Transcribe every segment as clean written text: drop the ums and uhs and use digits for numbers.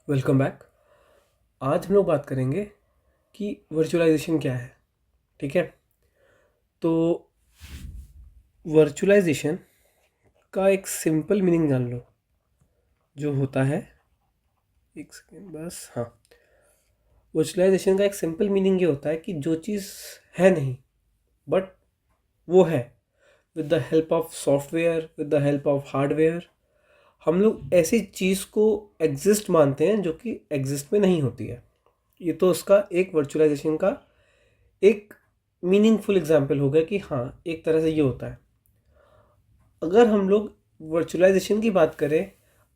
Welcome back. आज हम लोग बात करेंगे कि वर्चुअलाइजेशन क्या है। ठीक है, तो वर्चुअलाइजेशन का एक सिंपल मीनिंग जान लो जो होता है। एक सेकेंड बस। हाँ, वर्चुअलाइजेशन का एक सिंपल मीनिंग ये होता है कि जो चीज़ है नहीं बट वो है, with the help of software, with the help of hardware, हम लोग ऐसी चीज़ को एग्जिस्ट मानते हैं जो कि एग्जिस्ट में नहीं होती है। ये तो उसका एक वर्चुअलाइजेशन का एक मीनिंगफुल एग्जाम्पल होगा कि हाँ, एक तरह से ये होता है। अगर हम लोग वर्चुअलाइजेशन की बात करें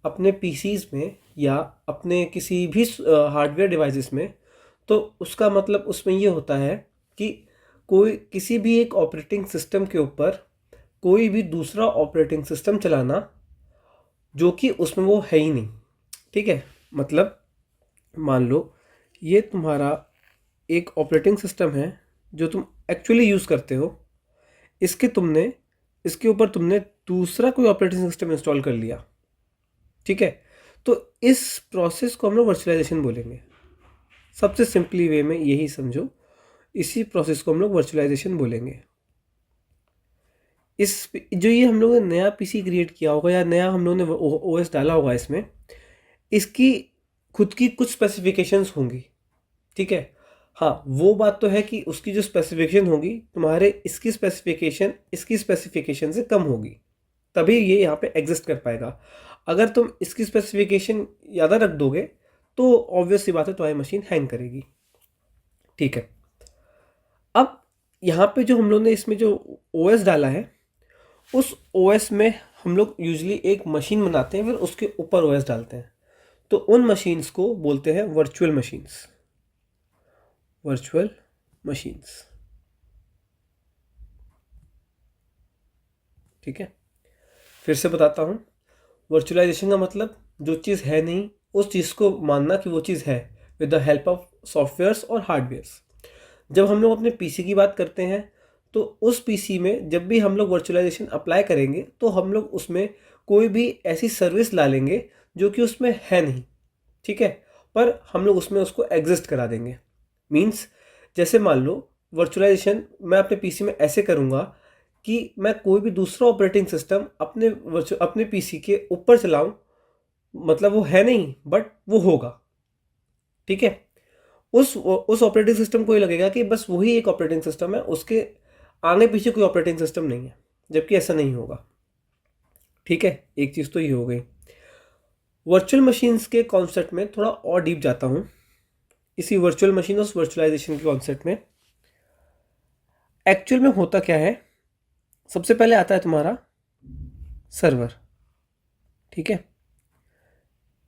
अपने पीसीज में या अपने किसी भी हार्डवेयर डिवाइसेस में, तो उसका मतलब उसमें ये होता है कि कोई किसी भी एक ऑपरेटिंग सिस्टम के ऊपर कोई भी दूसरा ऑपरेटिंग सिस्टम चलाना जो कि उसमें वो है ही नहीं। ठीक है, मतलब मान लो ये तुम्हारा एक ऑपरेटिंग सिस्टम है जो तुम एक्चुअली यूज़ करते हो। इसके ऊपर तुमने दूसरा कोई ऑपरेटिंग सिस्टम इंस्टॉल कर लिया। ठीक है, तो इस प्रोसेस को हम लोग वर्चुअलाइजेशन बोलेंगे। सबसे सिंपली वे में यही समझो, इसी प्रोसेस को हम लोग वर्चुअलाइजेशन बोलेंगे। इस जो ये हम लोगों ने नया पीसी क्रिएट किया होगा या नया हम लोगों ने ओएस डाला होगा, इसमें इसकी खुद की कुछ स्पेसिफिकेशंस होंगी। ठीक है, हाँ, वो बात तो है कि उसकी जो स्पेसिफिकेशन होगी तुम्हारे इसकी स्पेसिफिकेशन से कम होगी, तभी ये यहाँ पे एग्जिस्ट कर पाएगा। अगर तुम इसकी स्पेसिफिकेशन ज़्यादा रख दोगे तो ऑब्वियस सी बात है तुम्हारी मशीन हैंग करेगी। ठीक है, अब यहाँ पे जो हम लोग ने इसमें जो ओएस डाला है, उस ओएस में हम लोग यूजली एक मशीन बनाते हैं, फिर उसके ऊपर ओएस डालते हैं। तो उन मशीन्स को बोलते हैं वर्चुअल मशीन्स। Virtual machines. ठीक है, फिर से बताता हूँ। वर्चुअलाइजेशन का मतलब जो चीज़ है नहीं उस चीज़ को मानना कि वो चीज़ है, with the help of softwares और हार्डवेयर्स। जब हम लोग अपने पीसी की बात करते हैं तो उस पीसी में जब भी हम लोग वर्चुअलाइजेशन अप्लाई करेंगे तो हम लोग उसमें कोई भी ऐसी सर्विस ला लेंगे जो कि उसमें है नहीं। ठीक है, पर हम लोग उसमें उसको एग्जिस्ट करा देंगे। मीन्स जैसे मान लो वर्चुअलाइजेशन मैं अपने पीसी में ऐसे करूँगा कि मैं कोई भी दूसरा ऑपरेटिंग सिस्टम अपने पीसी के ऊपर चलाऊं, मतलब वो है नहीं बट वो होगा। ठीक है, उस ऑपरेटिंग सिस्टम को ये लगेगा कि बस वही एक ऑपरेटिंग सिस्टम है, उसके आगे पीछे कोई ऑपरेटिंग सिस्टम नहीं है, जबकि ऐसा नहीं होगा। ठीक है, एक चीज़ तो ये हो गई। वर्चुअल मशीन्स के कॉन्सेप्ट में थोड़ा और डीप जाता हूँ। इसी वर्चुअल मशीन और वर्चुअलाइजेशन के कॉन्सेप्ट में एक्चुअल में होता क्या है। सबसे पहले आता है तुम्हारा सर्वर। ठीक है,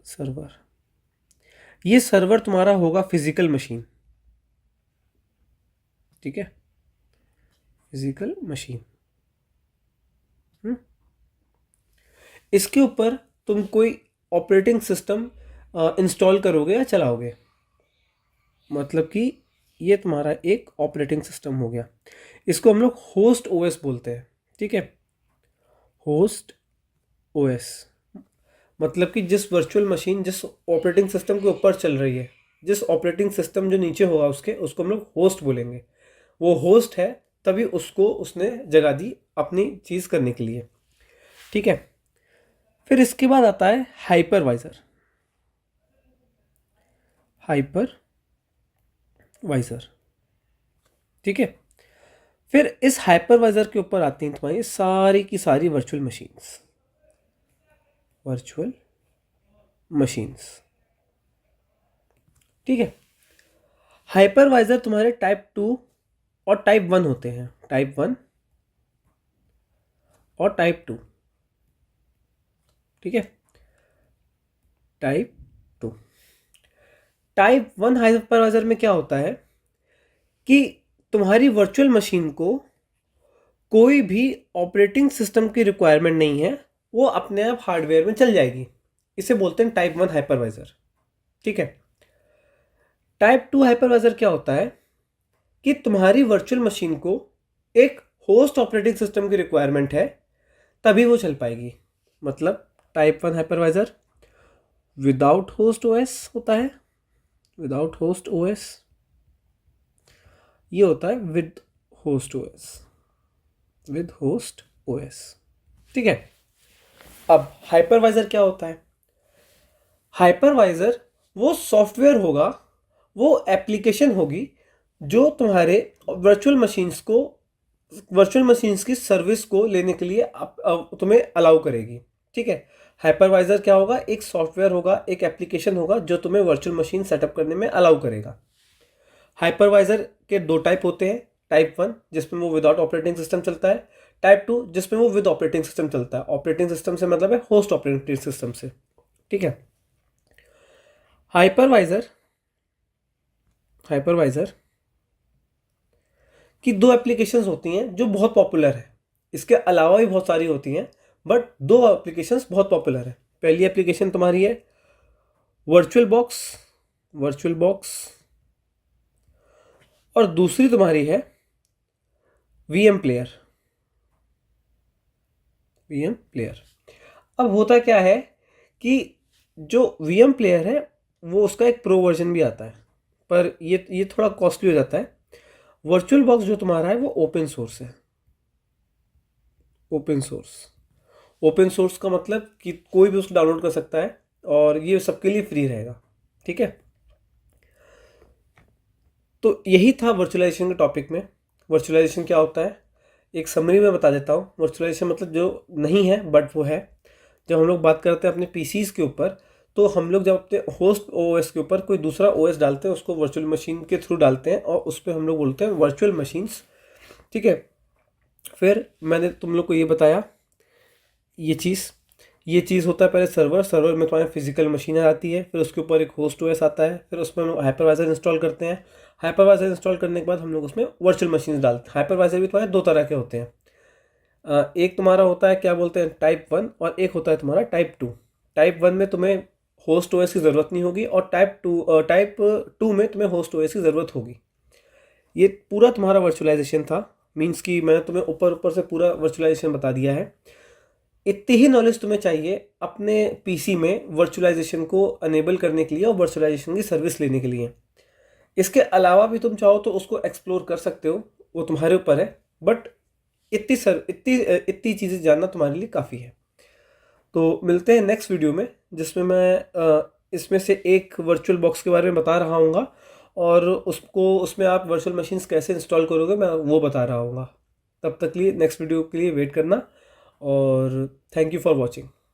सर्वर, ये सर्वर तुम्हारा होगा फिजिकल मशीन। ठीक है, फिजिकल मशीन। इसके ऊपर तुम कोई ऑपरेटिंग सिस्टम इंस्टॉल करोगे या चलाओगे, मतलब कि ये तुम्हारा एक ऑपरेटिंग सिस्टम हो गया। इसको हम लोग होस्ट ओएस बोलते हैं। ठीक है, होस्ट ओएस मतलब कि जिस वर्चुअल मशीन जिस ऑपरेटिंग सिस्टम के ऊपर चल रही है, जिस ऑपरेटिंग सिस्टम जो नीचे होगा उसको हम लोग होस्ट बोलेंगे। वो होस्ट है तभी उसको उसने जगह दी अपनी चीज़ करने के लिए। ठीक है, फिर इसके बाद आता है हाइपरवाइजर। हाइपरवाइजर, ठीक है, फिर इस हाइपरवाइजर के ऊपर आती हैं तुम्हारी सारी की सारी वर्चुअल मशीन्स। वर्चुअल मशीन्स, ठीक है। हाइपरवाइजर तुम्हारे टाइप 2 और टाइप 1 होते हैं। टाइप 1 और टाइप 2। ठीक है, टाइप 2। टाइप 1 हाइपरवाइजर में क्या होता है कि तुम्हारी वर्चुअल मशीन को कोई भी ऑपरेटिंग सिस्टम की रिक्वायरमेंट नहीं है, वो अपने आप हार्डवेयर में चल जाएगी। इसे बोलते हैं टाइप 1 हाइपरवाइजर। ठीक है, टाइप 2 हाइपरवाइजर क्या होता है कि तुम्हारी वर्चुअल मशीन को एक होस्ट ऑपरेटिंग सिस्टम की रिक्वायरमेंट है तभी वो चल पाएगी। मतलब type 1 hypervisor without host OS होता है, विदाउट होस्ट ओएस, ये होता है with host OS, with host OS. ठीक है। अब हाइपरवाइजर क्या होता है? हाइपरवाइजर वो सॉफ्टवेयर होगा, वो एप्लीकेशन होगी जो तुम्हारे वर्चुअल मशीन्स की सर्विस को लेने के लिए तुम्हें अलाउ करेगी। ठीक है। हाइपरवाइजर क्या होगा? एक सॉफ्टवेयर होगा, एक एप्लीकेशन होगा जो तुम्हें वर्चुअल मशीन सेटअप करने में अलाउ करेगा। हाइपरवाइजर के दो टाइप होते हैं, टाइप 1 जिसमें वो विदाउट ऑपरेटिंग सिस्टम चलता है, टाइप 2 जिसमें वो विद ऑपरेटिंग सिस्टम चलता है। ऑपरेटिंग सिस्टम से मतलब है होस्ट ऑपरेटिंग सिस्टम से। ठीक है। हाइपरवाइजर की दो एप्लीकेशंस होती हैं जो बहुत पॉपुलर है, इसके अलावा भी बहुत सारी होती हैं, बट दो एप्लीकेशंस बहुत पॉपुलर है। पहली एप्लीकेशन तुम्हारी है वर्चुअल बॉक्स, और दूसरी तुम्हारी है वीएम प्लेयर। अब होता क्या है कि जो वीएम प्लेयर है वो उसका एक प्रो वर्जन भी आता है, पर ये थोड़ा कॉस्टली हो जाता है। वर्चुअल बॉक्स जो तुम्हारा है वो ओपन सोर्स है। ओपन सोर्स का मतलब कि कोई भी उसको डाउनलोड कर सकता है और ये सबके लिए फ्री रहेगा। ठीक है। तो यही था वर्चुअलाइजेशन के टॉपिक में। वर्चुअलाइजेशन क्या होता है एक समरी में बता देता हूँ। वर्चुअलाइजेशन मतलब जो नहीं है बट वो है। जब हम लोग बात करते हैं अपने पीसीज के ऊपर, तो हम लोग जब अपने होस्ट ओएस के ऊपर कोई दूसरा ओएस डालते हैं उसको वर्चुअल मशीन के थ्रू डालते हैं और उस पर हम लोग बोलते हैं वर्चुअल मशीन्स। ठीक है। फिर मैंने तुम लोग को ये बताया, ये चीज़ होता है पहले सर्वर में तुम्हारी फिजिकल मशीन आती है, फिर उसके ऊपर एक होस्ट ओएस आता है, फिर उसमें हम लोग हाइपरवाइजर इंस्टॉल करते हैं। हाइपरवाइजर इंस्टॉल करने के बाद हम लोग उसमें वर्चुअल मशीन डालते हैं। हाइपरवाइजर भी तुम्हारे दो तरह के होते हैं, एक तुम्हारा होता है क्या बोलते हैं टाइप 1 और एक होता है तुम्हारा टाइप 2। टाइप 1 में तुम्हें होस्ट ओएस की ज़रूरत नहीं होगी और टाइप 2 में तुम्हें होस्ट ओएस की ज़रूरत होगी। ये पूरा तुम्हारा वर्चुअलाइजेशन था। मीन्स कि मैंने तुम्हें ऊपर से पूरा वर्चुअलाइजेशन बता दिया है। इतनी ही नॉलेज तुम्हें चाहिए अपने पीसी में वर्चुअलाइजेशन को अनेबल करने के लिए और वर्चुअलाइजेशन की सर्विस लेने के लिए। इसके अलावा भी तुम चाहो तो उसको एक्सप्लोर कर सकते हो, वो तुम्हारे ऊपर है, बट इतनी चीज़ें जानना तुम्हारे लिए काफ़ी है। तो मिलते हैं नेक्स्ट वीडियो में जिसमें मैं इसमें से एक वर्चुअल बॉक्स के बारे में बता रहा हूँगा और उसमें आप वर्चुअल मशीन्स कैसे इंस्टॉल करोगे मैं वो बता रहा हूँगा। तब तक के लिए नेक्स्ट वीडियो के लिए वेट करना और थैंक यू फॉर वॉचिंग।